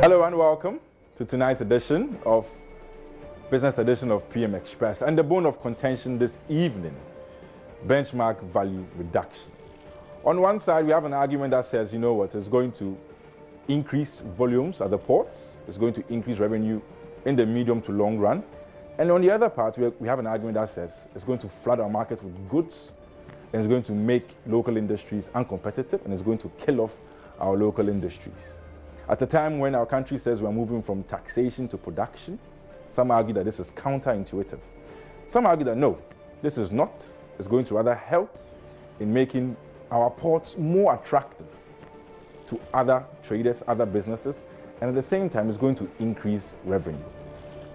Hello and welcome to tonight's edition of Business Edition of PM Express. And the bone of contention this evening, benchmark value reduction. On one side, we have an argument that says, you know what, it's going to increase volumes at the ports, it's going to increase revenue in the medium to long run. And on the other part, we have an argument that says it's going to flood our market with goods, and it's going to make local industries uncompetitive, and it's going to kill off our local industries. At a time when our country says we're moving from taxation to production, some argue that this is counterintuitive. Some argue that no, this is not. It's going to rather help in making our ports more attractive to other traders, other businesses, and at the same time, it's going to increase revenue.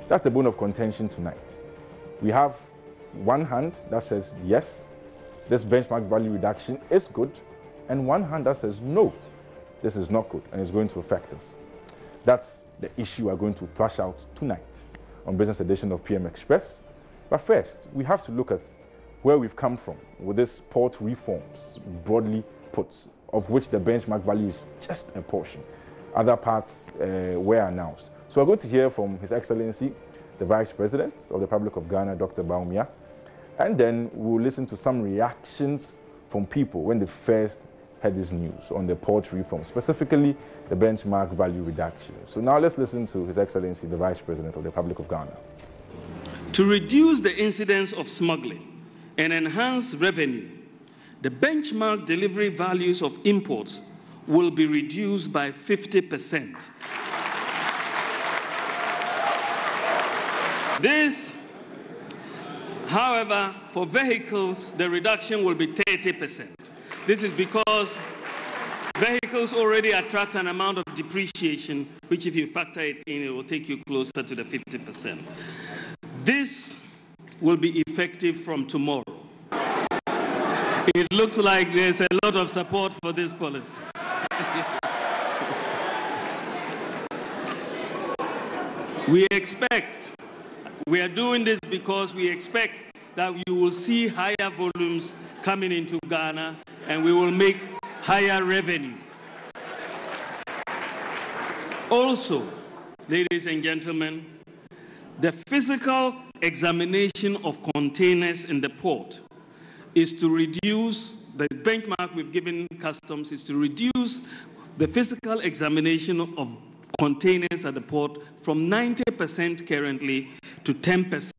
That's the bone of contention tonight. We have one hand that says, yes, this benchmark value reduction is good, and one hand that says, no, this is not good and it's going to affect us. That's the issue we're going to thrash out tonight on Business Edition of PM Express. But first, we have to look at where we've come from with these port reforms, broadly put, of which the benchmark value is just a portion. Other parts were announced. So we're going to hear from His Excellency, the Vice President of the Republic of Ghana, Dr.Obeng, and then we'll listen to some reactions from people when they first heard this news on the port reform, specifically the benchmark value reduction. So now let's listen to His Excellency, the Vice President of the Republic of Ghana. To reduce the incidence of smuggling and enhance revenue, the benchmark delivery values of imports will be reduced by 50%. This, however, for vehicles, the reduction will be 30%. This is because vehicles already attract an amount of depreciation, which if you factor it in, it will take you closer to the 50%. This will be effective from tomorrow. It looks like there's a lot of support for this policy. We are doing this because we expect that you will see higher volumes coming into Ghana and we will make higher revenue. Also, ladies and gentlemen, the physical examination of containers in the port is to reduce, the benchmark we've given customs is to reduce the physical examination of containers at the port from 90% currently to 10%.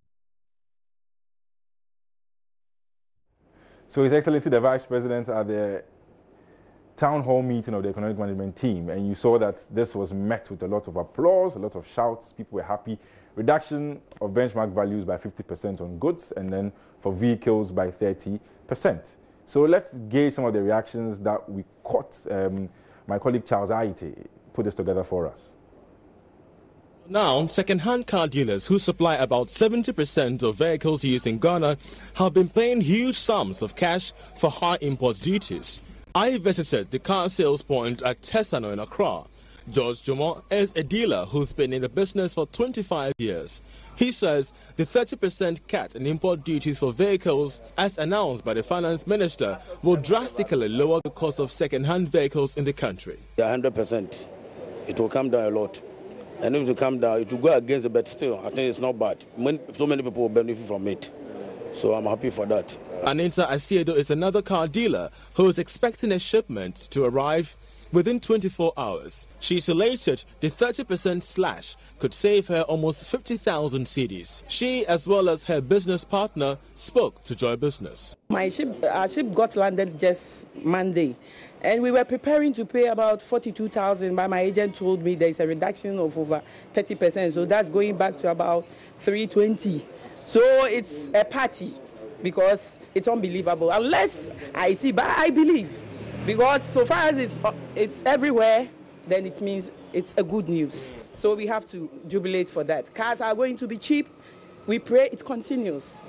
So His Excellency, the Vice President, at the town hall meeting of the economic management team, and you saw that this was met with a lot of applause, a lot of shouts, people were happy. Reduction of benchmark values by 50% on goods, and then for vehicles by 30%. So let's gauge some of the reactions that we caught. My colleague Charles Aite put this together for us. Now, second-hand car dealers who supply about 70% of vehicles used in Ghana have been paying huge sums of cash for high import duties. I visited the car sales point at Tesano in Accra. George Jomo is a dealer who's been in the business for 25 years. He says the 30% cut in import duties for vehicles, as announced by the finance minister, will drastically lower the cost of second-hand vehicles in the country. 100%. It will come down a lot. And if it will come down, it will go against it, but still, I think it's not bad. So many people will benefit from it. So I'm happy for that. Anita Asiedo is another car dealer who is expecting a shipment to arrive within 24 hours. She's elated the 30% slash could save her almost 50,000 cedis. She, as well as her business partner, spoke to Joy Business. Our ship got landed just Monday, and we were preparing to pay about 42,000, but my agent told me there's a reduction of over 30%, so that's going back to about 320. So it's a party because it's unbelievable. Unless I see, but I believe. Because so far as it's everywhere, then it means it's a good news. So we have to jubilate for that. Cars are going to be cheap. We pray it continues.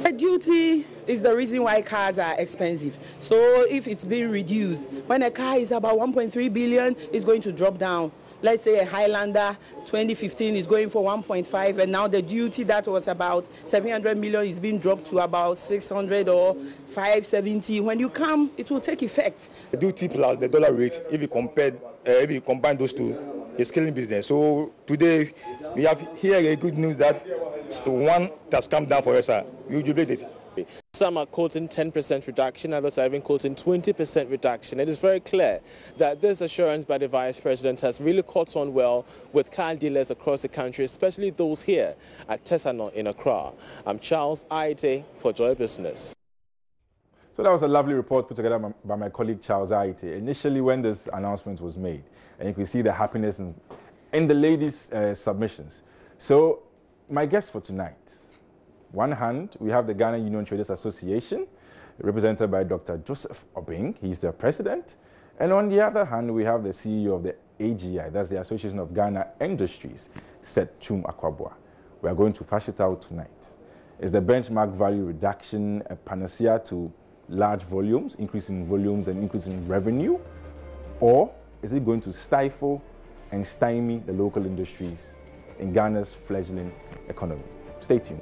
The duty is the reason why cars are expensive. So if it's being reduced, when a car is about 1.3 billion, it's going to drop down. Let's say a Highlander 2015 is going for 1.5, and now the duty that was about 700 million is being dropped to about 600 or 570. When you come, it will take effect. The duty plus the dollar rate, if you combine those two, is killing business. So today we have here a good news that one has come down for us. We jubilate it. Some are quoting 10% reduction, others are even quoting 20% reduction. It is very clear that this assurance by the Vice President has really caught on well with car dealers across the country, especially those here at Tesano in Accra. I'm Charles Aite for Joy Business. So that was a lovely report put together by my colleague Charles Aite. Initially, when this announcement was made, and you can see the happiness in the ladies' submissions. So my guest for tonight. One hand, we have the Ghana Union Traders Association, represented by Dr. Obeng. He's the president. And on the other hand, we have the CEO of the AGI, that's the Association of Ghana Industries, Seth Twum Akwaboah. We are going to thrash it out tonight. Is the benchmark value reduction a panacea to large volumes, increase in volumes and increase in revenue? Or is it going to stifle and stymie the local industries in Ghana's fledgling economy? Stay tuned.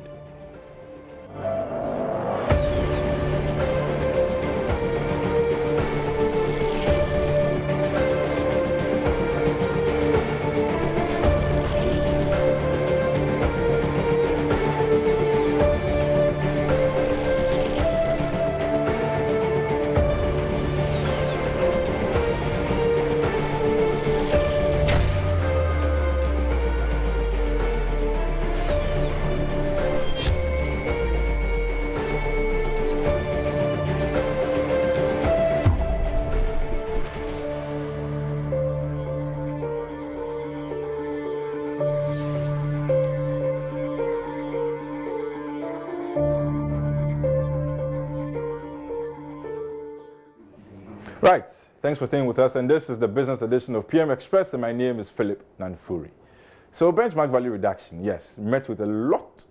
Right, thanks for staying with us, and this is the business edition of PM Express, and my name is Philip Nanfuri. So benchmark value reduction, yes, met with a lot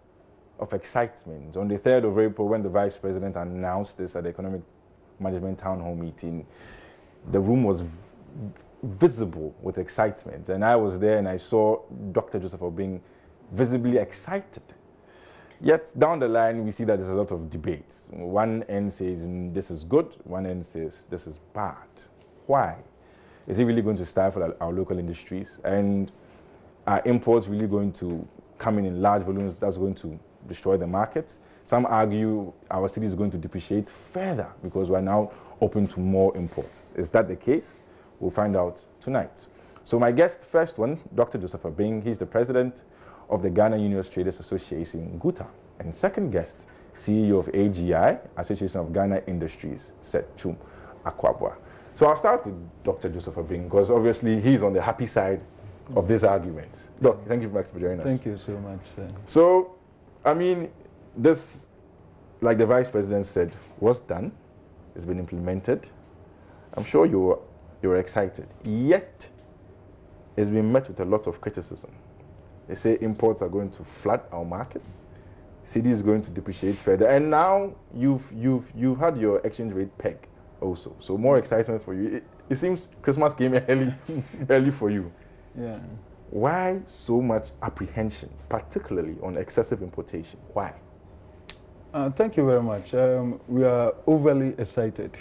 of excitement. On the 3rd of April, when the Vice President announced this at the Economic Management Town Hall meeting, the room was visible with excitement, and I was there and I saw Dr. Obeng visibly excited. Yet down the line, we see that there's a lot of debates. One end says this is good, one end says this is bad. Why? Is it really going to stifle our local industries? And are imports really going to come in large volumes that's going to destroy the markets? Some argue our city is going to depreciate further because we're now open to more imports. Is that the case? We'll find out tonight. So my guest, first one, Dr. Obeng, he's the president of the Ghana Union Traders Association, GUTA. And second guest, CEO of AGI, Association of Ghana Industries, Seth Twum Akwaboah. So I'll start with Dr. Obeng, because obviously he's on the happy side of these arguments. Doc, thank you very much for joining us. Thank you so much, sir. So, I mean, this, like the Vice President said, was done. It's been implemented. I'm sure you were excited. Yet, it's been met with a lot of criticism. They say imports are going to flood our markets. Cedi is going to depreciate further. And now you've had your exchange rate peg also. So more excitement for you. It seems Christmas came early for you. Yeah. Why so much apprehension, particularly on excessive importation? Why? Thank you very much. We are overly excited.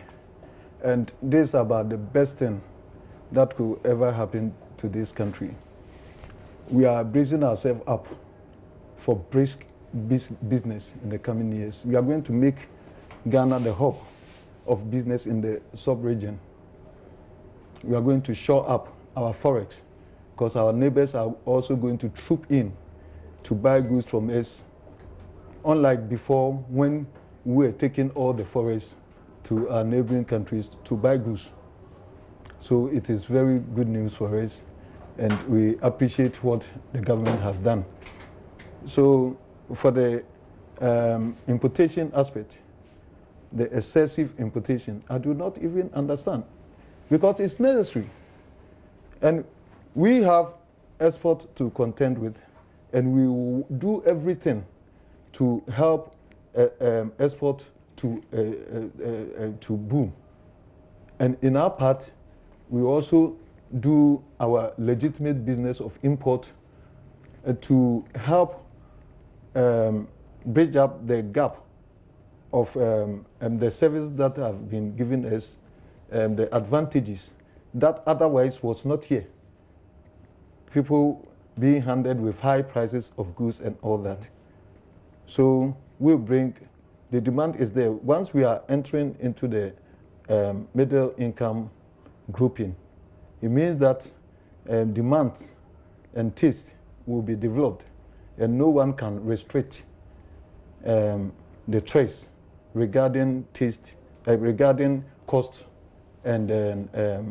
And this is about the best thing that could ever happen to this country. We are bracing ourselves up for brisk business in the coming years. We are going to make Ghana the hub of business in the sub-region. We are going to shore up our forex because our neighbors are also going to troop in to buy goods from us, unlike before when we were taking all the forex to our neighboring countries to buy goods. So it is very good news for us, and we appreciate what the government has done. So for the importation aspect, the excessive importation, I do not even understand because it's necessary. And we have export to contend with, and we will do everything to help export to boom. And in our part, we also do our legitimate business of import to help bridge up the gap of the service that have been given us, the advantages that otherwise was not here. people being handed with high prices of goods and all that. So we'll bring, the demand is there. Once we are entering into the middle income grouping, it means that demand and taste will be developed, and no one can restrict the choice regarding taste, regarding cost and the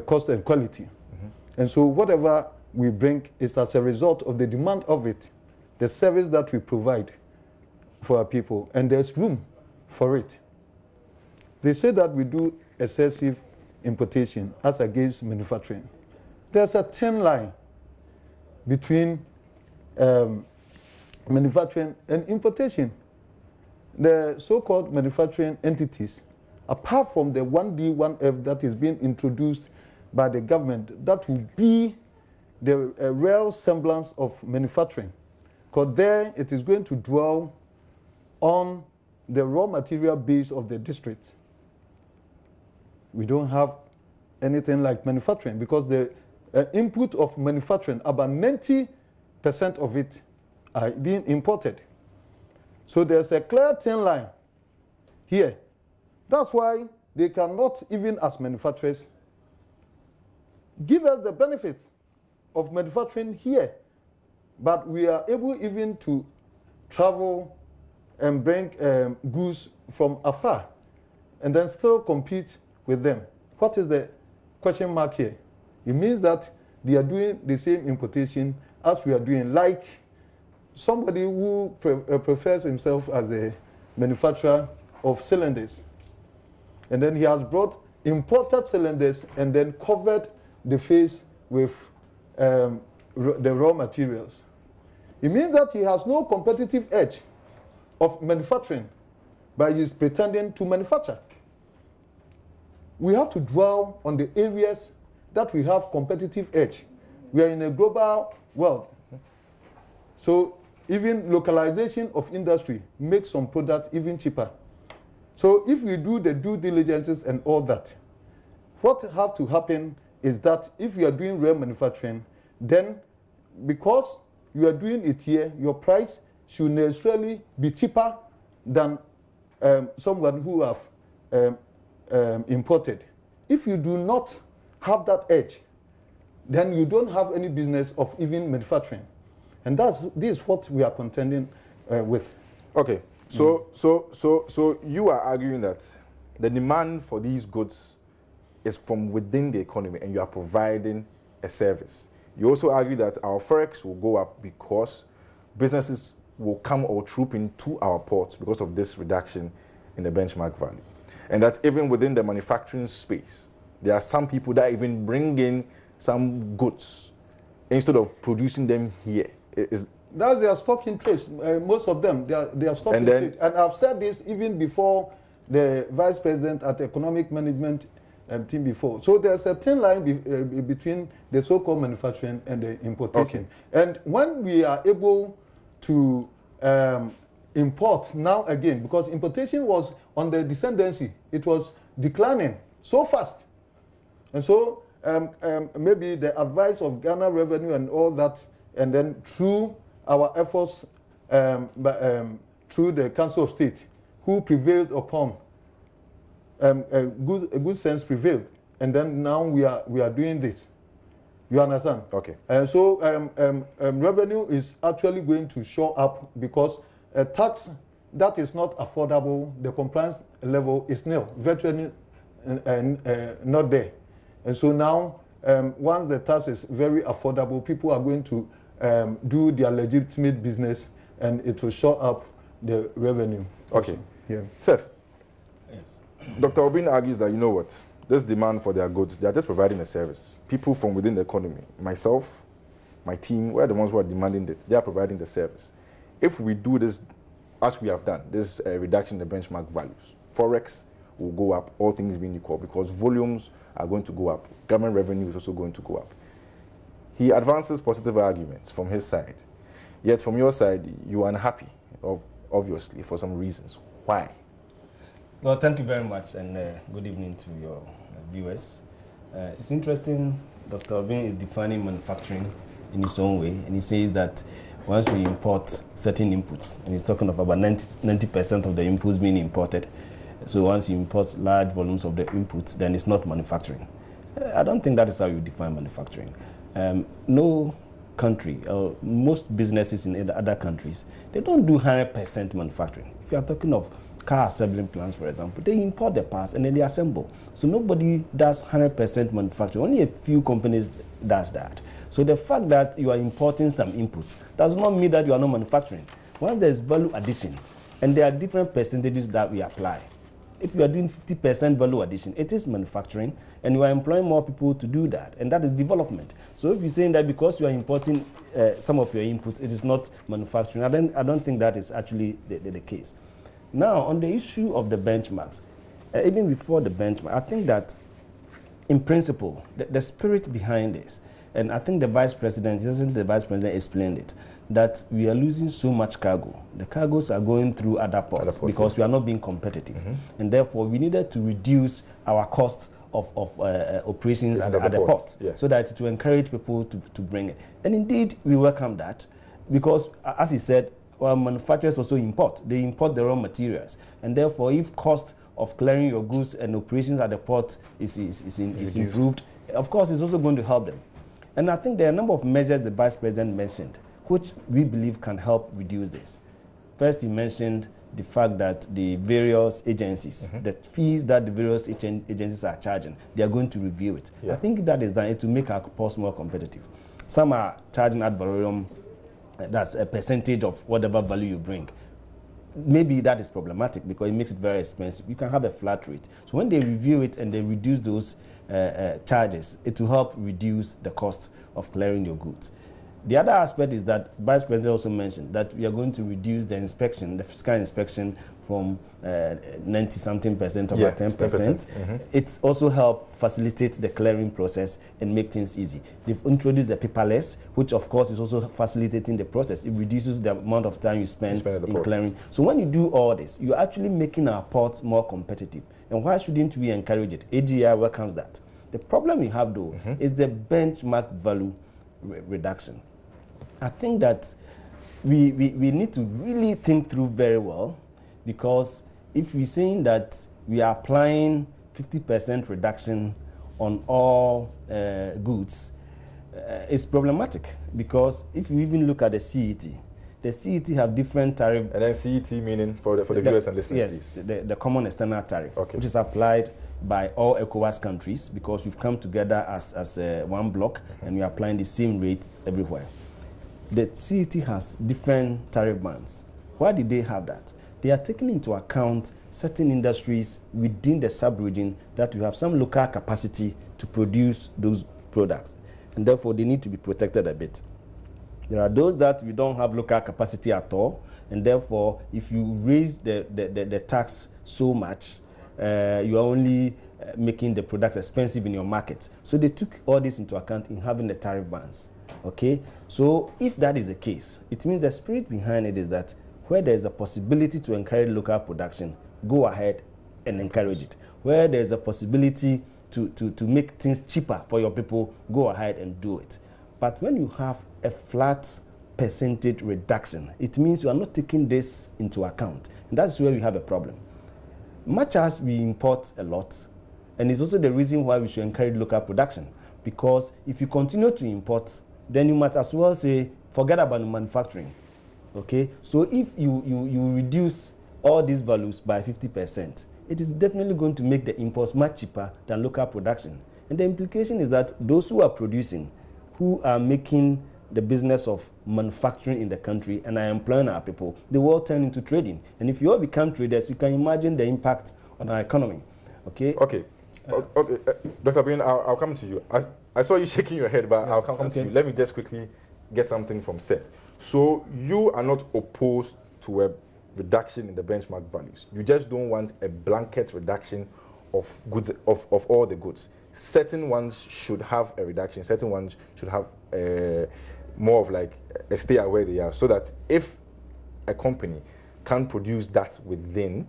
cost and quality. And so whatever we bring is as a result of the demand of it, the service that we provide for our people, and there's room for it. They say that we do excessive importation as against manufacturing. There's a thin line between manufacturing and importation. The so-called manufacturing entities, apart from the 1D, 1F that is being introduced by the government, that will be the real semblance of manufacturing. Because there it is going to dwell on the raw material base of the district. We don't have anything like manufacturing, because the input of manufacturing, about 90% of it are being imported. So there's a clear thin line here. That's why they cannot, even as manufacturers, give us the benefits of manufacturing here. But we are able even to travel and bring goods from afar and then still compete with them. What is the question mark here? It means that they are doing the same importation as we are doing, like somebody who prefers himself as the manufacturer of cylinders. And then he has brought imported cylinders and then covered the face with the raw materials. It means that he has no competitive edge of manufacturing, but he is pretending to manufacture. We have to dwell on the areas that we have competitive edge. We are in a global world. So even localization of industry makes some products even cheaper. So if we do the due diligences and all that, what has to happen is that if you are doing real manufacturing, then because you are doing it here, your price should necessarily be cheaper than someone who have imported. If you do not have that edge, then you don't have any business of even manufacturing. And this is what we are contending with. Okay, so you are arguing that the demand for these goods is from within the economy and you are providing a service. You also argue that our forex will go up because businesses will come or troop into our ports because of this reduction in the benchmark value. And that even within the manufacturing space, there are some people that even bring in some goods instead of producing them here. That's their stock in trade. Most of them, they are stock in trade. And I've said this even before the vice president at economic management team before. So there's a thin line between the so-called manufacturing and the importation. Okay. And when we are able to import now again, because importation was on the descendancy, it was declining so fast. And so maybe the advice of Ghana Revenue and all that, and then through our efforts, through the Council of State, who prevailed upon, a good sense prevailed, and then now we are doing this. You understand? Okay. And so revenue is actually going to show up because a tax that is not affordable, the compliance level is nil, virtually not there. And so now, once the tax is very affordable, people are going to do their legitimate business, and it will show up the revenue. Okay. Yeah. Seth. Yes. Dr. Obeng argues that, you know what, this demand for their goods, they are just providing a service. People from within the economy, myself, my team, we're the ones who are demanding it. They are providing the service. If we do this, as we have done, this reduction in the benchmark values, Forex will go up, all things being equal, because volumes are going to go up. Government revenue is also going to go up. He advances positive arguments from his side. Yet from your side, you are unhappy, obviously, for some reasons. Why? Well, thank you very much, and good evening to your viewers. It's interesting, Dr. Obeng is defining manufacturing in his own way, and he says that once we import certain inputs, and he's talking of about 90% of the inputs being imported, so once you import large volumes of the inputs, then it's not manufacturing. I don't think that is how you define manufacturing. No country, or most businesses in other countries, they don't do 100% manufacturing. If you are talking of car assembling plants, for example, they import the parts and then they assemble. So nobody does 100% manufacturing. Only a few companies does that. So the fact that you are importing some inputs does not mean that you are not manufacturing. Once there is value addition, and there are different percentages that we apply. If you are doing 50% value addition, it is manufacturing, and you are employing more people to do that, and that is development. So if you're saying that because you are importing some of your inputs, it is not manufacturing, I don't think that is actually the case. Now, on the issue of the benchmarks, even before the benchmark, I think that in principle, the spirit behind this, and I think the Vice President explained it, that we are losing so much cargo. The cargoes are going through other ports because we are not being competitive. And therefore, we needed to reduce our cost of operations at the ports, so that to encourage people to bring it. And indeed, we welcome that because, as he said, well, manufacturers also import. They import the raw materials. And therefore, if cost of clearing your goods and operations at the port is improved, of course, it's also going to help them. And I think there are a number of measures the Vice President mentioned, which we believe can help reduce this. First, he mentioned the fact that the various agencies, the fees that the various agencies are charging, they are going to review it. I think that is done to make our ports more competitive. Some are charging ad valorem, that's a percentage of whatever value you bring. Maybe that is problematic because it makes it very expensive. You can have a flat rate. So when they review it and they reduce those charges, it will help reduce the cost of clearing your goods. The other aspect is that Vice President also mentioned that we are going to reduce the inspection, the fiscal inspection, from 90-something% to about 10%. It's also help facilitate the clearing process and make things easy. They've introduced the paperless, which of course is also facilitating the process. It reduces the amount of time you spend in clearing. So when you do all this, you're actually making our ports more competitive. And why shouldn't we encourage it? AGI welcomes that. The problem we have, though, is the benchmark value reduction. I think that we need to really think through very well, because if we're saying that we are applying 50% reduction on all goods, it's problematic, because if you even look at the CET have different tariff. And then CET meaning for the viewers and listeners, please. Yes, the common external tariff, which is applied by all ECOWAS countries, because we've come together as one block and we are applying the same rates everywhere. The CET has different tariff bands. Why did they have that? They are taking into account certain industries within the sub-region that you have some local capacity to produce those products, and therefore they need to be protected a bit. There are those that we don't have local capacity at all, and therefore if you raise the tax so much, you are only making the products expensive in your market. So they took all this into account in having the tariff bands. Okay, so if that is the case, it means the spirit behind it is that where there is a possibility to encourage local production, go ahead and encourage it. Where there is a possibility to make things cheaper for your people, go ahead and do it. But when you have a flat percentage reduction, it means you are not taking this into account. And that's where we have a problem. Much as we import a lot, and it's also the reason why we should encourage local production, because if you continue to import, then you might as well say, forget about manufacturing. Okay? So if you reduce all these values by 50%, it is definitely going to make the imports much cheaper than local production. And the implication is that those who are producing, who are making the business of manufacturing in the country and are employing our people, they will all turn into trading. And if you all become traders, you can imagine the impact on our economy. Okay? Okay. Dr. Obeng, I'll come to you. I saw you shaking your head, but I'll come to you. Let me just quickly get something from Seth. So you are not opposed to a reduction in the benchmark values. You just don't want a blanket reduction of goods, of all the goods. Certain ones should have a reduction. Certain ones should have more of like a stay where they are, so that if a company can't produce that within,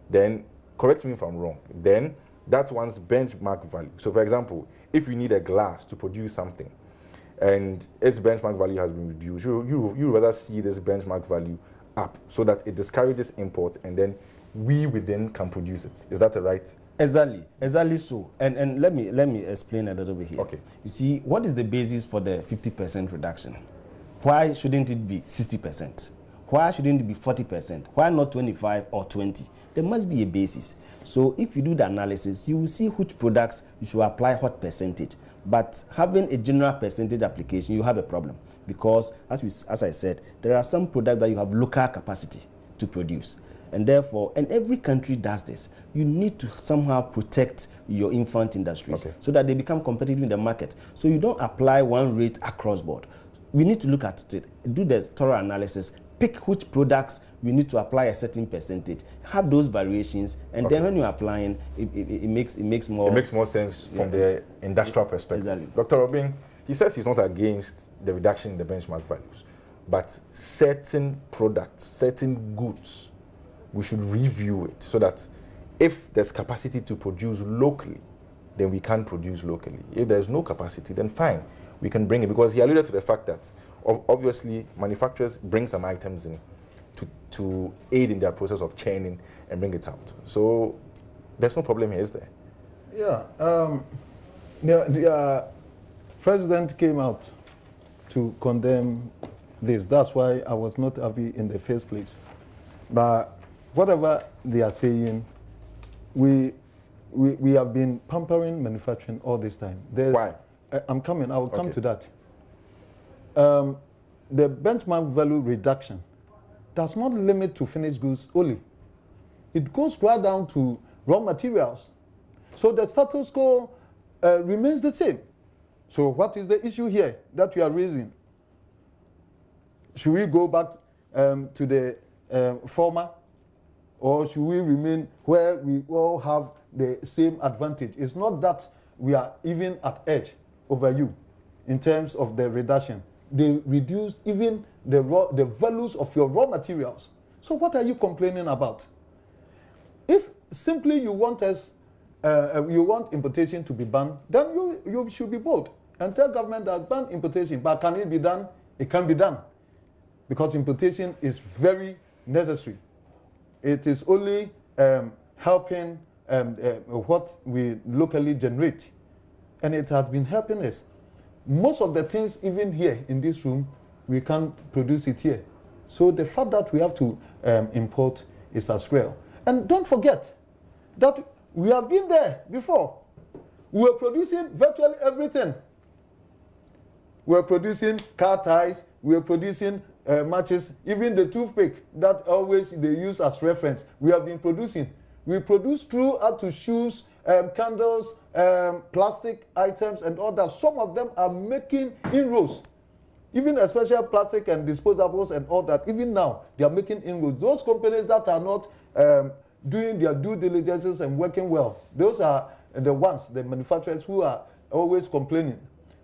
then, correct me if I'm wrong, then That's one's benchmark value. So for example, if you need a glass to produce something and its benchmark value has been reduced, you rather see this benchmark value up so that it discourages import and then we within can produce it. Is that right? Exactly so. And let me explain a little bit here. Okay. You see, what is the basis for the 50% reduction? Why shouldn't it be 60%? Why shouldn't it be 40%? Why not 25 or 20? There must be a basis. So if you do the analysis, you will see which products you should apply what percentage. But having a general percentage application, you have a problem. Because as I said, there are some products that you have local capacity to produce. And therefore, and every country does this, you need to somehow protect your infant industries so that they become competitive in the market. So you don't apply one rate across board. We need to look at it, do the thorough analysis, pick which products we need to apply a certain percentage, have those variations, and then when you're applying, it makes more sense from the industrial perspective. Exactly. Dr. Obeng, he says he's not against the reduction in the benchmark values, but certain products, certain goods, we should review it so that if there's capacity to produce locally, then we can produce locally. If there's no capacity, then fine, we can bring it. Because he alluded to the fact that obviously manufacturers bring some items in to aid in their process of churning and bring it out. So there's no problem here, is there? Yeah. The president came out to condemn this. That's why I was not happy in the first place. But whatever they are saying, we have been pampering manufacturing all this time. Why? I'm coming. I will come to that. The benchmark value reduction does not limit to finished goods only. It goes right down to raw materials. So the status quo remains the same. So what is the issue here that we are raising? Should we go back to the former, or should we remain where we all have the same advantage? It's not that we are even at edge over you in terms of the reduction. They reduced even the values of your raw materials. So what are you complaining about? If simply you want you want importation to be banned, then you should be bold and tell government that ban importation. But can it be done? It can be done, because importation is very necessary. It is only helping what we locally generate, and it has been helping us. Most of the things, even here in this room, we can't produce it here. So the fact that we have to import is as well. And don't forget that we have been there before. We were producing virtually everything. We were producing car tires, we were producing matches, even the toothpick that always they use as reference. We have been producing. We produce through up to shoes, candles, plastic items and all that. Some of them are making inroads. Even especially plastic and disposables and all that, even now, they are making inroads. Those companies that are not doing their due diligences and working well, those are the ones, the manufacturers who are always complaining.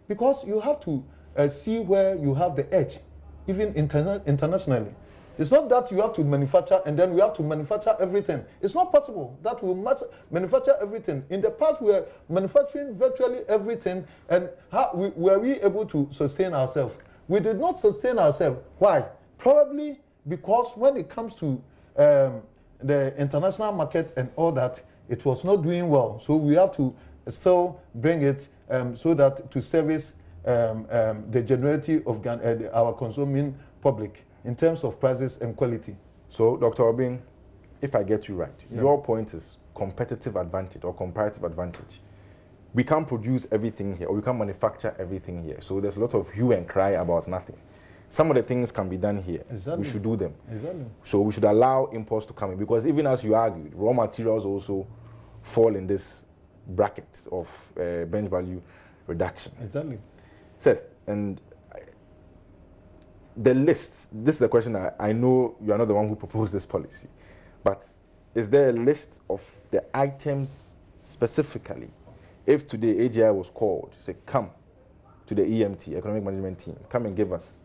Because you have to see where you have the edge, even internationally. It's not that you have to manufacture and then we have to manufacture everything. It's not possible that we must manufacture everything. In the past, we were manufacturing virtually everything, and were we able to sustain ourselves? We did not sustain ourselves. Why? Probably because when it comes to the international market and all that, it was not doing well. So we have to still bring it so that to service the generality of our consuming public in terms of prices and quality. So, Dr. Obeng, if I get you right, your point is competitive advantage or comparative advantage. We can't produce everything here, or we can't manufacture everything here. So there's a lot of hue and cry about nothing. Some of the things can be done here. Exactly. We should do them. Exactly. So we should allow imports to come in, because even as you argued, raw materials also fall in this bracket of bench value reduction. Exactly. Seth, and the list, this is the question I know you are not the one who proposed this policy, but is there a list of the items specifically? If today AGI was called, say, come to the EMT, Economic Management Team, come and give us,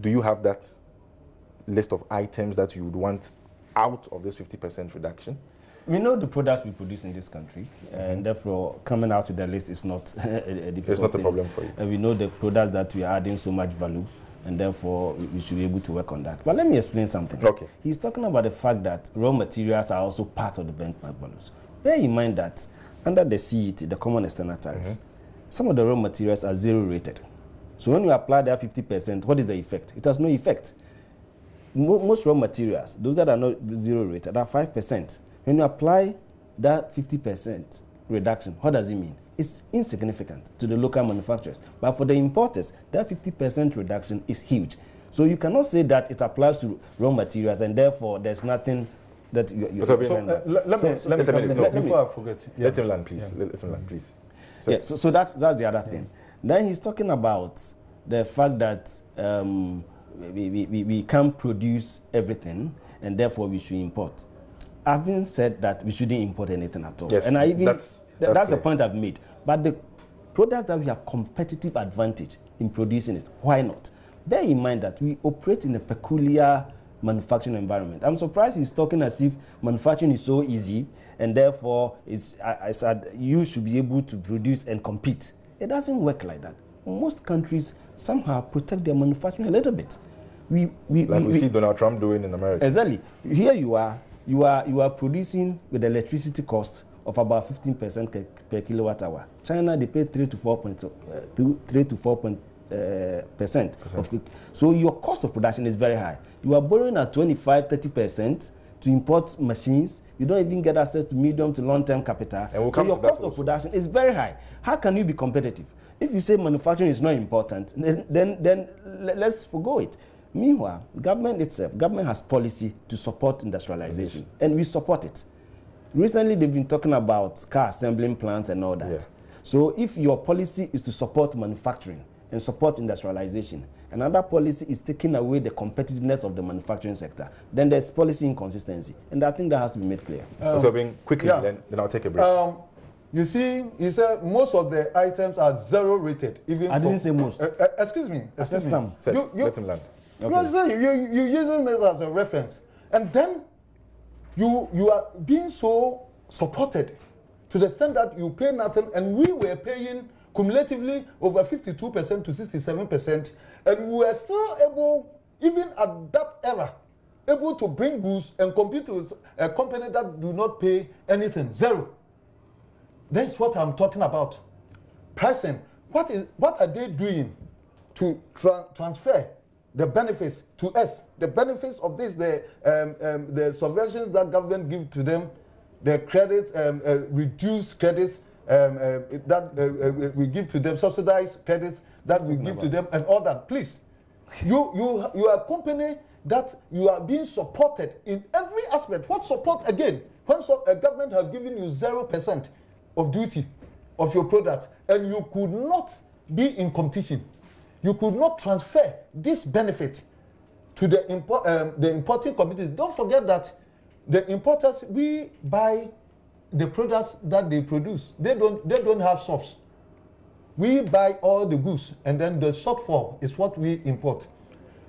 do you have that list of items that you would want out of this 50% reduction? We know the products we produce in this country, and therefore coming out with the list is not a difficult It's not a thing. problem for you. And we know the products that we are adding so much value, and therefore we should be able to work on that. But let me explain something. Okay. He's talking about the fact that raw materials are also part of the benchmark values. Bear in mind that under the CET, the common external tariffs, some of the raw materials are zero rated. So when you apply that 50%, what is the effect? It has no effect. Most raw materials, those that are not zero rated, are 5%. When you apply that 50% reduction, what does it mean? It's insignificant to the local manufacturers. But for the importers, that 50% reduction is huge. So you cannot say that it applies to raw materials and therefore there's nothing that you're let me before I forget. Yeah. Let him land, please. Yeah. Let him land, please. So that's the other thing. Then he's talking about the fact that we can't produce everything and therefore we should import. I haven't said that we shouldn't import anything at all. Yes, and I even that's the clear. point I've made. But the products that we have competitive advantage in producing it, why not? Bear in mind that we operate in a peculiar manufacturing environment. I'm surprised he's talking as if manufacturing is so easy and therefore I said you should be able to produce and compete. It doesn't work like that. Most countries somehow protect their manufacturing a little bit. We see Donald Trump doing in America. Exactly. Here you are producing with electricity cost of about 15% per kilowatt hour. China, they pay 3 to 4% of the, so your cost of production is very high. You are borrowing at 25-30% to import machines. You don't even get access to medium to long-term capital. And so your cost of production is very high. How can you be competitive? If you say manufacturing is not important, then let's forgo it. Meanwhile, government has policy to support industrialization, and we support it. Recently, they've been talking about car assembling plants and all that. Yeah. So if your policy is to support manufacturing and support industrialization, another policy is taking away the competitiveness of the manufacturing sector, then there's policy inconsistency. And I think that has to be made clear. Dr. Obeng, quickly, then I'll take a break. You see, you said most of the items are zero rated. Even I didn't say most. Excuse me. I said some. Let him land. Okay. You're using this as a reference. And then you are being so supported to the extent that you pay nothing, and we were paying cumulatively over 52% to 67%, and we were still able, even at that era, able to bring goods and compete with a company that do not pay anything, zero. That's what I'm talking about. Pricing. What are they doing to transfer the benefits to us? The benefits of this, the subventions that government give to them, the credit, reduced credits that we give to them, subsidized credits that we give to them, and all that. Please, you are a company that you are being supported in every aspect. What support again? When a government has given you 0% of duty of your product, and you could not be in competition, you could not transfer this benefit to the importing communities. Don't forget that the importers, we buy the products that they produce. They don't have shops. We buy all the goods, and then the shortfall is what we import.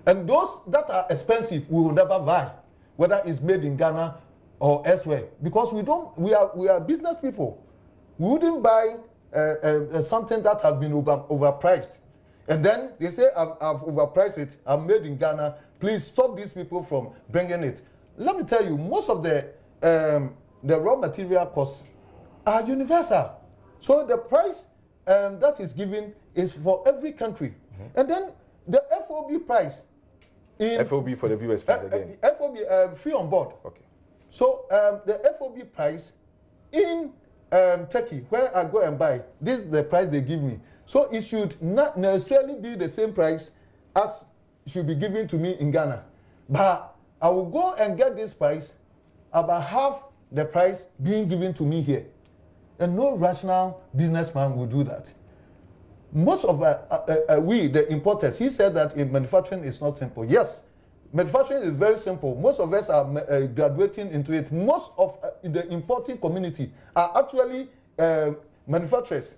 And those that are expensive, we will never buy, whether it's made in Ghana or elsewhere, because we are business people. We wouldn't buy something that has been overpriced. And then they say, I've overpriced it, I'm made in Ghana, please stop these people from bringing it. Let me tell you, most of the raw material costs are universal. So the price that is given is for every country. And then the FOB price. FOB for the viewers, please, again. FOB, free on board. Okay. So the FOB price in Turkey, where I go and buy, this is the price they give me. So it should not necessarily be the same price as should be given to me in Ghana. But I will go and get this price about half the price being given to me here. And no rational businessman will do that. Most of we, the importers, he said that in manufacturing is not simple. Yes, manufacturing is very simple. Most of us are graduating into it. Most of the importing community are actually manufacturers.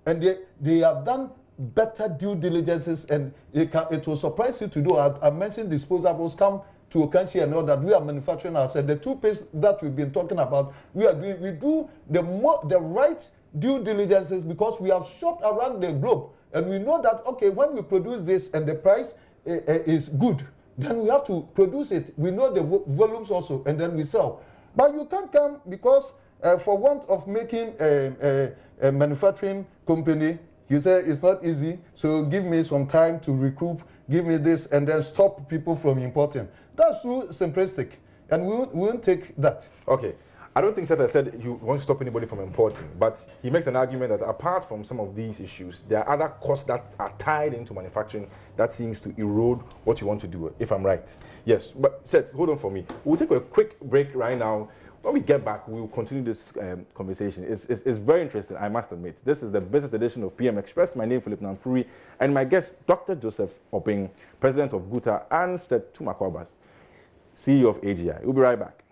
And they have done better due diligences, and it will surprise you to do. I mentioned disposables come to Okanshi and all that, we are manufacturing ourselves. The toothpaste that we've been talking about, we do the right due diligences because we have shopped around the globe and we know that, okay, when we produce this and the price is good, then we have to produce it. We know the volumes also, and then we sell. But you can't come because for want of making a manufacturing company, you say it's not easy, so give me some time to recoup, give me this, and then stop people from importing. That's too simplistic, and we won't take that. Okay. I don't think Seth has said he won't stop anybody from importing, but he makes an argument that apart from some of these issues, there are other costs that are tied into manufacturing that seems to erode what you want to do, if I'm right. Yes, but Seth, hold on for me. We'll take a quick break right now. When we get back, we'll continue this conversation. It's very interesting, I must admit. This is the business edition of PM Express. My name is Philip Namfuri, and my guest, Dr. Obeng, President of GUTA, and Seth Twum Akwaboah, CEO of AGI. We'll be right back.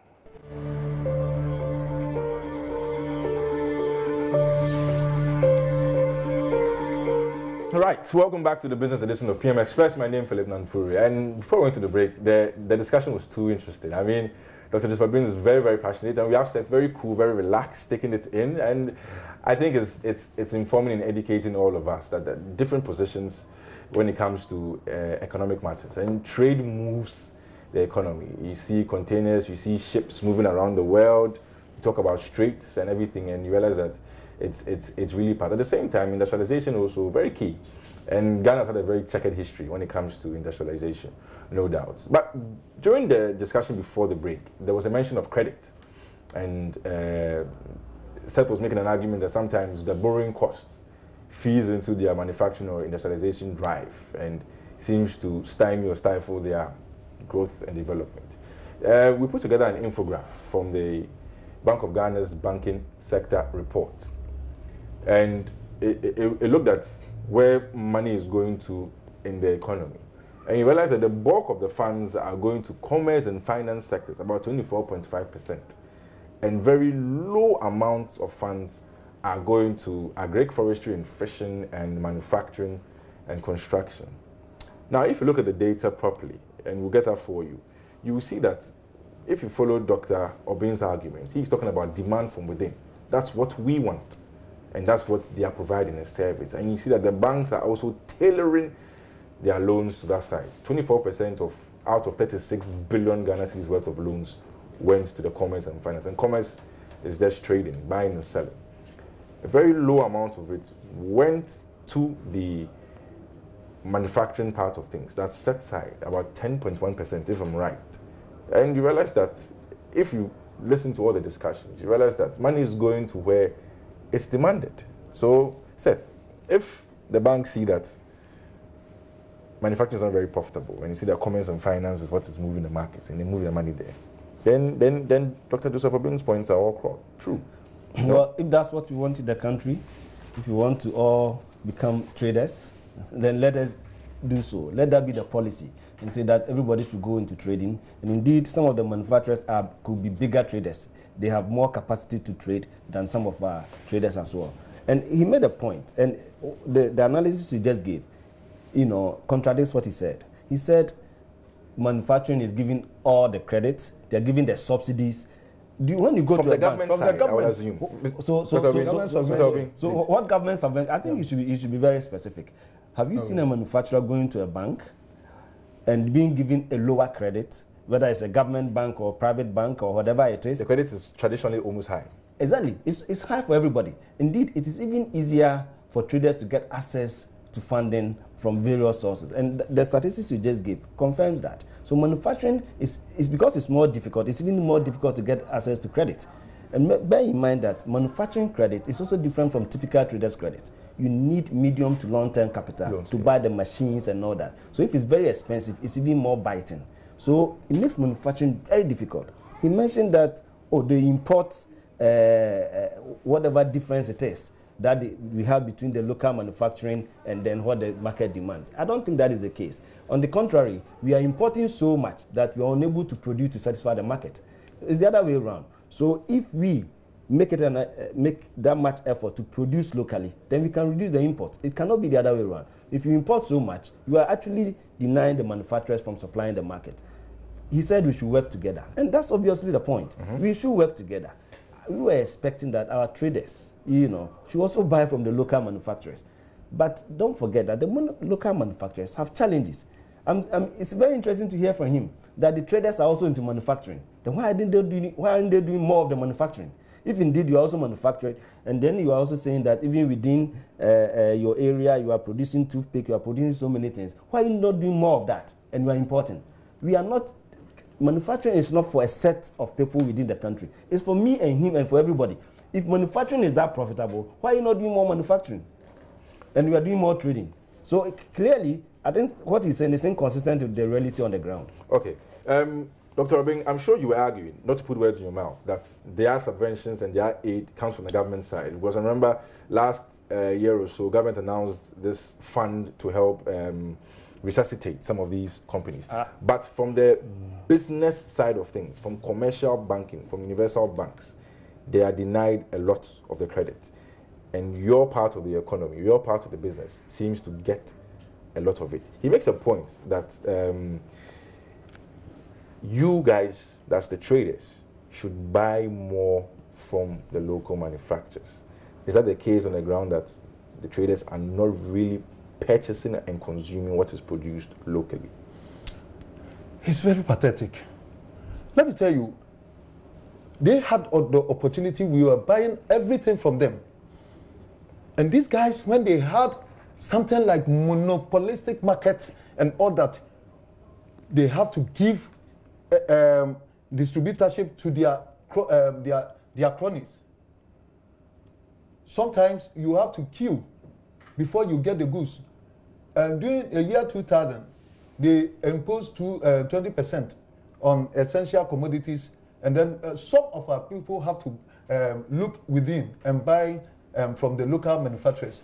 All right, welcome back to the business edition of PM Express. My name is Philip Namfuri, and before we went to the break, the discussion was too interesting. I mean, Dr. Obeng is very, very passionate, and we have Seth very cool, very relaxed, taking it in, and I think it's informing and educating all of us that the different positions when it comes to economic matters, and trade moves the economy. You see containers, you see ships moving around the world, you talk about straits and everything, and you realize that it's really part. At the same time, industrialization also very key. And Ghana's had a very checkered history when it comes to industrialization, no doubt. But during the discussion before the break, there was a mention of credit. And Seth was making an argument that sometimes the borrowing costs feeds into their manufacturing or industrialization drive and seems to stymie or stifle their growth and development. We put together an infographic from the Bank of Ghana's banking sector report. And it looked at where money is going to in the economy. And you realize that the bulk of the funds are going to commerce and finance sectors, about 24.5%. And very low amounts of funds are going to agric, forestry, and fishing, and manufacturing, and construction. Now, if you look at the data properly, and we'll get that for you, you will see that if you follow Dr. Obeng's argument, he's talking about demand from within. That's what we want. And that's what they are providing as service. And you see that the banks are also tailoring their loans to that side. 24% out of 36 billion Ghana cedis worth of loans went to the commerce and finance. And commerce is just trading, buying and selling. A very low amount of it went to the manufacturing part of things. That's set side, about 10.1%, if I'm right. And you realize that if you listen to all the discussions, you realize that money is going to where it's demanded. So, Seth, if the banks see that manufacturing is not very profitable, and you see that commerce and finance is what is moving the markets, and they move the money there, then Dr. Obeng's points are all true. Well, if that's what we want in the country, if we want to all become traders, then let us do so. Let that be the policy, and say that everybody should go into trading. And indeed, some of the manufacturers could be bigger traders. They have more capacity to trade than some of our traders as well. And he made a point, and the analysis he just gave, contradicts what he said. He said manufacturing is giving all the credit, they're giving the subsidies. When you go from to the a government bank, side, I would assume. So what government subvention? I think you should be very specific. Have you seen a manufacturer going to a bank and being given a lower credit, whether it's a government bank or private bank or whatever it is? The credit is traditionally almost high. Exactly. It's high for everybody. Indeed, it is even easier for traders to get access to funding from various sources. And the statistics you just gave confirms that. So manufacturing is because it's more difficult, it's even more difficult to get access to credit. And bear in mind that manufacturing credit is also different from typical traders' credit. You need medium to long-term capital to buy the machines and all that. So if it's very expensive, it's even more biting. So it makes manufacturing very difficult. He mentioned that, they import whatever difference it is that we have between the local manufacturing and then what the market demands. I don't think that is the case. On the contrary, we are importing so much that we are unable to produce to satisfy the market. It's the other way around. So if we make that much effort to produce locally, then we can reduce the import. It cannot be the other way around. If you import so much, you are actually denying the manufacturers from supplying the market. he said we should work together. And that's obviously the point. We should work together. We were expecting that our traders, should also buy from the local manufacturers. But don't forget that the local manufacturers have challenges. It's very interesting to hear from him that the traders are also into manufacturing. Then why aren't they doing more of the manufacturing? If indeed you are also manufacturing, and then you are also saying that even within your area you are producing toothpick, you are producing so many things, why are you not doing more of that? And you are importing. Manufacturing is not for a set of people within the country. It's for me and him and for everybody. If manufacturing is that profitable, why are you not doing more manufacturing? And we are doing more trading. So clearly, I think what he's saying is inconsistent with the reality on the ground. Okay. Dr. Obeng, I'm sure you were arguing, not to put words in your mouth, that their subventions and their aid comes from the government side. Because I remember last year or so, government announced this fund to help resuscitate some of these companies. But from the business side of things, from commercial banking, from universal banks, they are denied a lot of the credit. And your part of the economy, your part of the business seems to get a lot of it. He makes a point that you guys, that's the traders, should buy more from the local manufacturers. Is that the case on the ground, that the traders are not really purchasing and consuming what is produced locally? It's very pathetic. Let me tell you, they had the opportunity. We were buying everything from them. And these guys, when they had something like monopolistic markets and all that, they have to give distributorship to their cronies. Sometimes you have to queue before you get the goods. During the year 2000, they imposed 20% on essential commodities, and then some of our people have to look within and buy from the local manufacturers.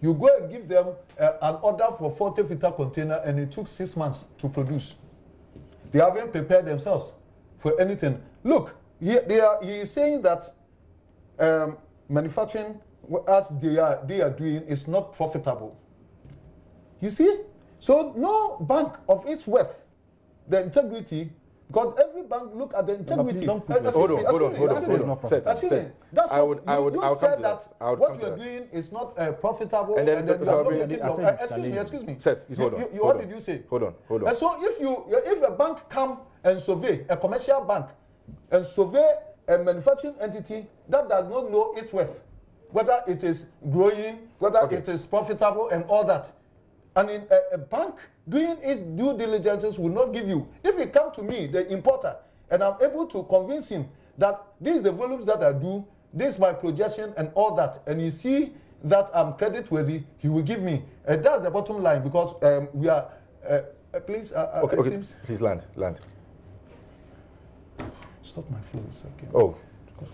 You go and give them an order for 40-liter container, and it took 6 months to produce. They haven't prepared themselves for anything. Look, he is saying that manufacturing, as they are doing, is not profitable. You see? So no bank of its worth, the integrity, because every bank look at the integrity. Hold on. Seth, I would said that what you are doing is not profitable, and then you are not taking excuse me. Seth, what did you say? Hold on. And so if a bank come and survey, a commercial bank, and survey a manufacturing entity that does not know its worth, whether it is growing, whether it is profitable and all that, and in a bank doing its due diligences will not give you. If it come to me, the importer, and I'm able to convince him that this is the volumes that I do, this is my projection and all that, and you see that I'm credit worthy, he will give me. That's the bottom line, because we are, please, please land. Stop my phone a second. Oh,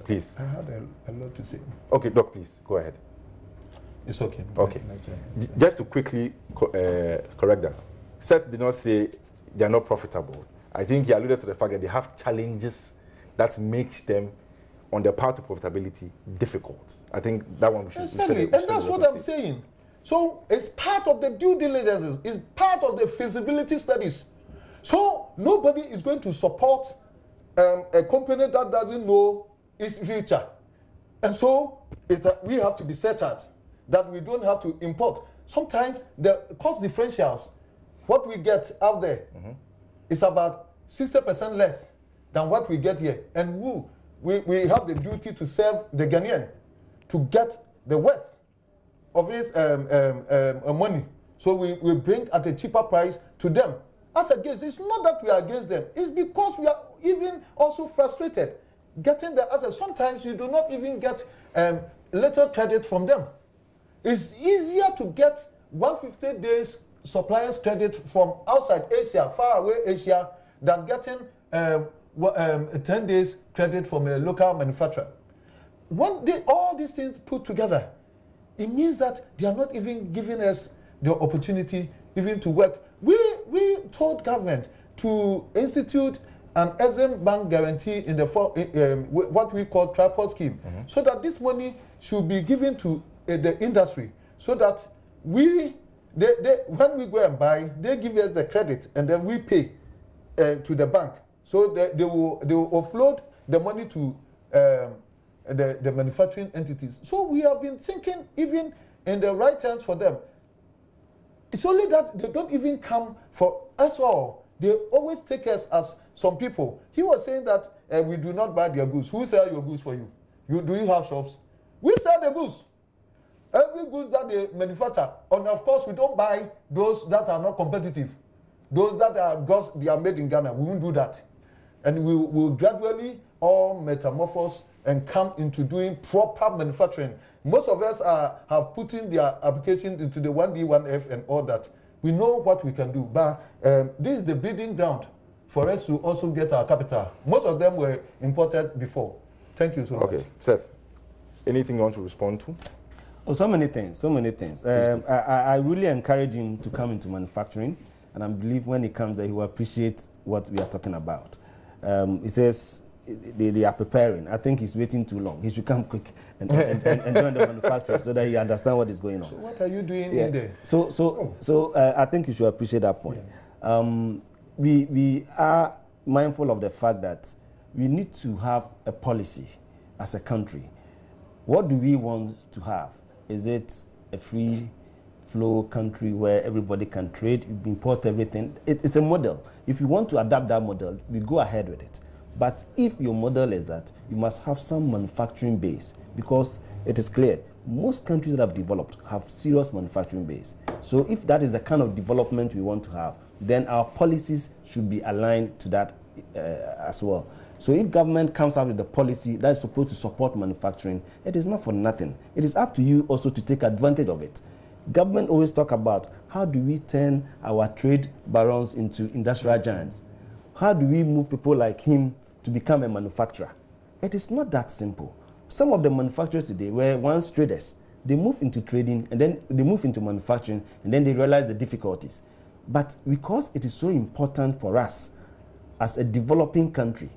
please. I had a lot to say. Okay, Doc, please, go ahead. It's okay. Okay. Just to quickly correct that, Seth did not say they are not profitable. I think he alluded to the fact that they have challenges that makes them, on their path to profitability, difficult. I think that one we should say. And that's what I'm saying. So it's part of the due diligence. It's part of the feasibility studies. So nobody is going to support a company that doesn't know its future. And so we have to be certain that we don't have to import. Sometimes the cost differentials, what we get out there, is about 60% less than what we get here. And we have the duty to serve the Ghanaian to get the worth of his money. So we bring at a cheaper price to them. As against, it's not that we are against them. It's because we are even also frustrated getting the assets. Sometimes you do not even get little credit from them. It's easier to get 150 days suppliers credit from outside Asia, far away Asia, than getting 10 days credit from a local manufacturer. When all these things put together, it means that they are not even giving us the opportunity even to work. We told government to institute an Exim Bank guarantee in the what we call tripod scheme, so that this money should be given to the industry, so that when we go and buy, they give us the credit and then we pay to the bank. So they will offload the money to the manufacturing entities. So we have been thinking, even in the right hands for them, it's only that they don't even come for us all. They always take us as some people. He was saying that we do not buy their goods. Who sell your goods for you? Do you have shops? We sell the goods. Every goods that they manufacture. And of course, we don't buy those that are not competitive. Those that are goods, they are made in Ghana. We won't do that. And we will gradually all metamorphose and come into doing proper manufacturing. Most of us have put in their application into the 1D, 1F and all that. We know what we can do, but this is the breeding ground for us to also get our capital. Most of them were imported before. Thank you so much. Okay, Seth, anything you want to respond to? Oh, so many things. I really encourage him to come into manufacturing, and I believe when he comes there, he will appreciate what we are talking about. He says they are preparing. I think he's waiting too long. He should come quick and join the manufacturer so that he understands what is going on. So what are you doing in there? So I think you should appreciate that point. Yeah. We are mindful of the fact that we need to have a policy as a country. What do we want to have? Is it a free flow country where everybody can trade, import everything? It's a model. If you want to adapt that model, we go ahead with it. But if your model is that, you must have some manufacturing base, because it is clear, most countries that have developed have serious manufacturing base. So if that is the kind of development we want to have, then our policies should be aligned to that as well. So if government comes out with a policy that is supposed to support manufacturing, it is not for nothing. It is up to you also to take advantage of it. Government always talk about how do we turn our trade barons into industrial giants? How do we move people like him to become a manufacturer? It is not that simple. Some of the manufacturers today were once traders. They move into trading and then they move into manufacturing and then they realize the difficulties. But because it is so important for us as a developing country,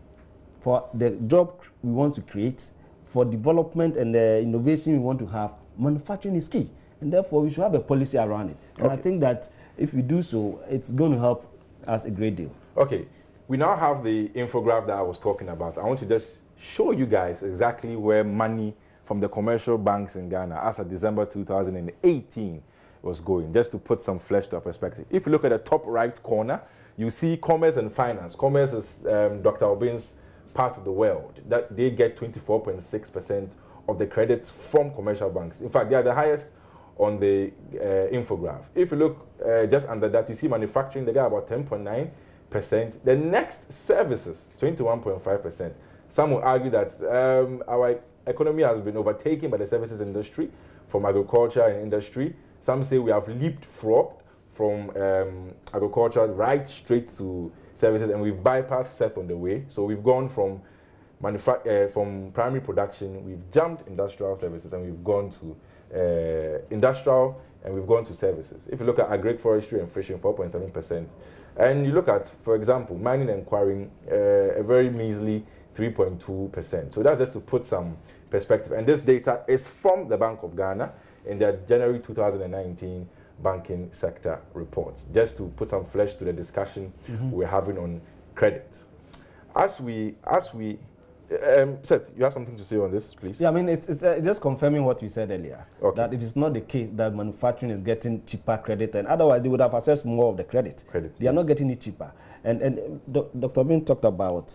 for the job we want to create, for development and the innovation we want to have, manufacturing is key. And therefore, we should have a policy around it. And I think that if we do so, it's going to help us a great deal. Okay. We now have the infograph that I was talking about. I want to just show you guys exactly where money from the commercial banks in Ghana as of December 2018 was going, just to put some flesh to our perspective. If you look at the top right corner, you see commerce and finance. Commerce is Dr.Obeng's part of the world. That they get 24.6% of the credits from commercial banks. In fact, they are the highest on the infograph. If you look just under that, you see manufacturing, they got about 10.9%. The next, services, 21.5%. Some will argue that our economy has been overtaken by the services industry, from agriculture and industry. Some say we have leapfrogged from agriculture right straight to services, and we've bypassed Seth on the way. So we've gone from primary production, we've jumped industrial services, and we've gone to industrial, and we've gone to services. If you look at agri, forestry, and fishing, 4.7%. And you look at, for example, mining and quarrying, a very measly 3.2%. So that's just to put some perspective. And this data is from the Bank of Ghana in their January 2019 banking sector reports, just to put some flesh to the discussion we're having on credit. As we Seth, you have something to say on this, please? Yeah, I mean, it's just confirming what you said earlier, that it is not the case that manufacturing is getting cheaper credit, and otherwise they would have accessed more of the credit. They are not getting it cheaper. And Dr. Obeng talked about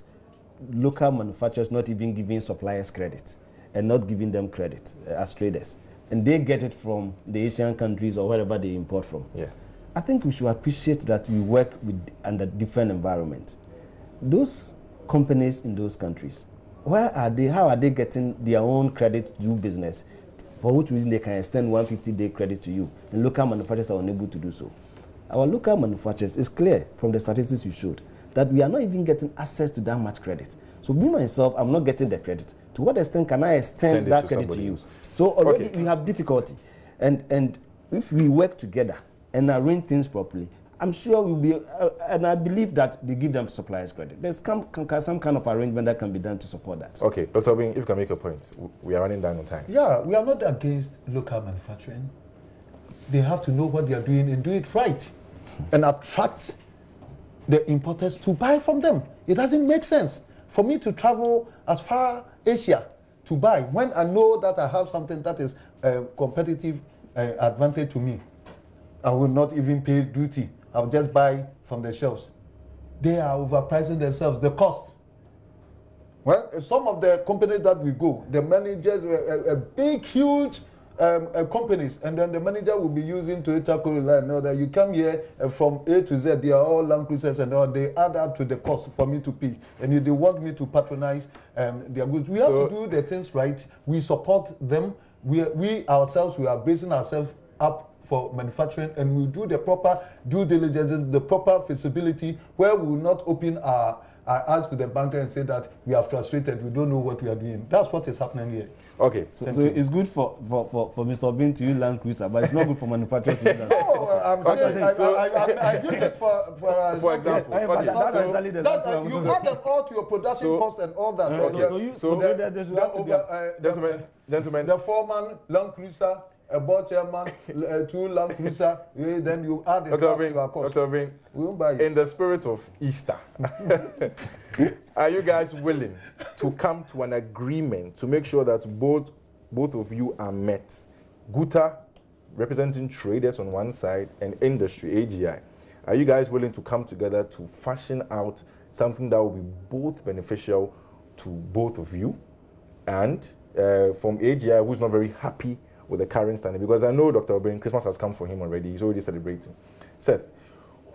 local manufacturers not even giving suppliers credit and not giving them credit as traders. And they get it from the Asian countries or wherever they import from. Yeah. I think we should appreciate that we work under different environments. Those companies in those countries, where are they? How are they getting their own credit to do business? For which reason they can extend 150-day credit to you, and local manufacturers are unable to do so. Our local manufacturers, it's clear from the statistics you showed that we are not even getting access to that much credit. So me myself, I'm not getting the credit. To what extent can I extend that credit to you? Else. So already we have difficulty, and if we work together and arrange things properly, I'm sure we'll be, and I believe that they give them suppliers credit. There's some kind of arrangement that can be done to support that. Okay, Dr. Obeng, if you can make a point, we are running down on time. Yeah, we are not against local manufacturing. They have to know what they are doing and do it right, and attract the importers to buy from them. It doesn't make sense for me to travel as far Asia to buy when I know that I have something that is a competitive advantage to me. I will not even pay duty. I'll just buy from the shelves. They are overpricing themselves, the cost. Well, some of the companies that we go, the managers, a big, huge companies, and then the manager will be using Toyota Corolla and all that. You come here from A to Z, they are all Land Cruisers and all. They add up to the cost for me to pay. And if they want me to patronize their goods, we have to do the things right. We support them. We ourselves, we are bracing ourselves up for manufacturing, and we do the proper due diligence, the proper feasibility, where we will not open our eyes to the banker and say that we are frustrated, we don't know what we are doing. That's what is happening here. Okay. So it's good for Mr. Obeng to use Land Cruiser, but it's not good for manufacturers. No, I'm saying I use it for example. You add them all to your production cost and all that. Gentlemen, the foreman, Land Cruiser, a board chairman, 2 Land Cruiser, then you add it to our cost. Dr. Obeng, we won't buy it. In the spirit of Easter, are you guys willing to come to an agreement to make sure that both of you are met? GUTA, representing traders on one side, and industry, AGI. Are you guys willing to come together to fashion out something that will be both beneficial to both of you? And from AGI, who's not very happy with the current standing, because I know Dr. Obeng, Christmas has come for him already. He's already celebrating. Seth,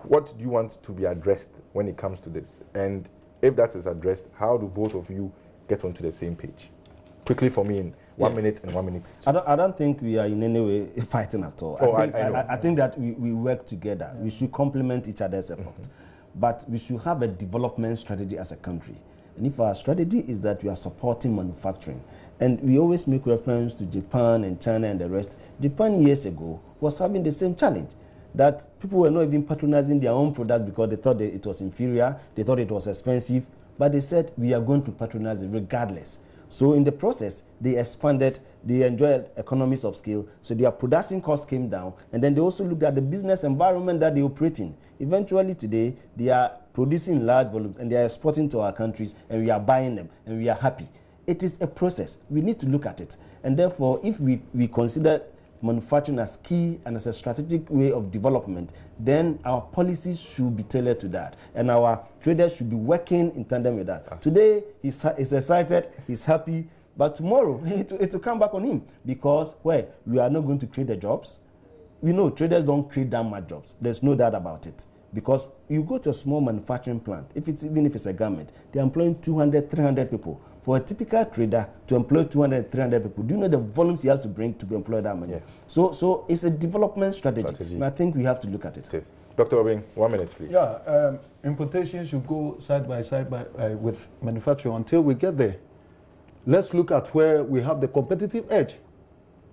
what do you want to be addressed when it comes to this? And if that is addressed, how do both of you get onto the same page? Quickly for me in 1 minute and 1 minute. I don't think we are in any way fighting at all. I think that we work together. We should complement each other's effort. But we should have a development strategy as a country. And if our strategy is that we are supporting manufacturing, and we always make reference to Japan and China and the rest. Japan years ago was having the same challenge, that people were not even patronizing their own products because they thought it was inferior, they thought it was expensive, but they said we are going to patronize it regardless. So in the process, they expanded, they enjoyed economies of scale, so their production costs came down, and then they also looked at the business environment that they operate in. Eventually today, they are producing large volumes and they are exporting to our countries, and we are buying them, and we are happy. It is a process. We need to look at it. And therefore, if we consider manufacturing as key and as a strategic way of development, then our policies should be tailored to that. And our traders should be working in tandem with that. Today, he's excited, he's happy, but tomorrow, it will come back on him. Because, we are not going to create the jobs. We know traders don't create that much jobs. There's no doubt about it. Because you go to a small manufacturing plant, even if it's a garment, they're employing 200, 300 people. For a typical trader to employ 200, 300 people, do you know the volumes he has to bring to employ that many? Yeah. So it's a development strategy. And I think we have to look at it. Dr. Obeng, 1 minute, please. Yeah, importation should go side by side with manufacturing until we get there. Let's look at where we have the competitive edge.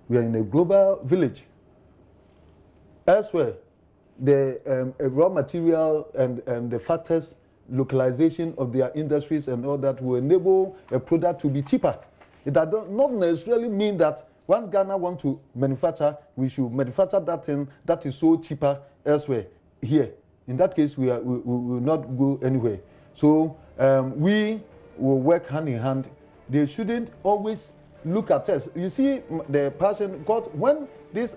We are in a global village. Elsewhere, the raw material and the factors, localization of their industries and all that will enable a product to be cheaper. It does not necessarily mean that once Ghana wants to manufacture, we should manufacture that thing that is so cheaper elsewhere. Here, in that case, we will not go anywhere. So we will work hand in hand. They shouldn't always look at us. You see, the person, because when this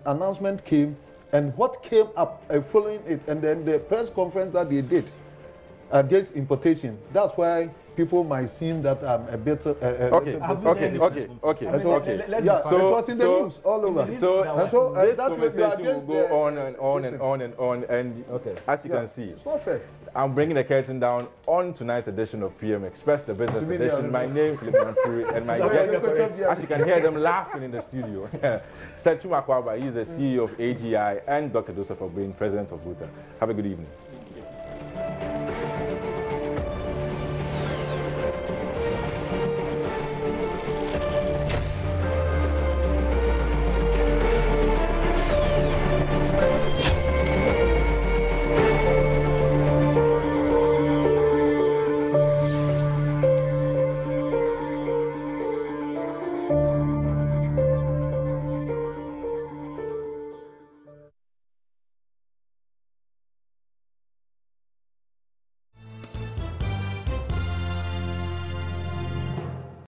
announcement came and what came up following it, and then the press conference that they did against importation, that's why people might seem that I'm a bit. Okay. Yeah, so it was in the news all over. So this conversation will go on and on and on and on. And as you can see, it's not fair. I'm bringing the curtain down on tonight's edition of PM Express, the business edition. My name is Philip Manfuri, and my guest, as you can hear them laughing in the studio, Seth Twum Akwaboah, he is the CEO of AGI, and Dr. Obeng, President of GUTA. Have a good evening.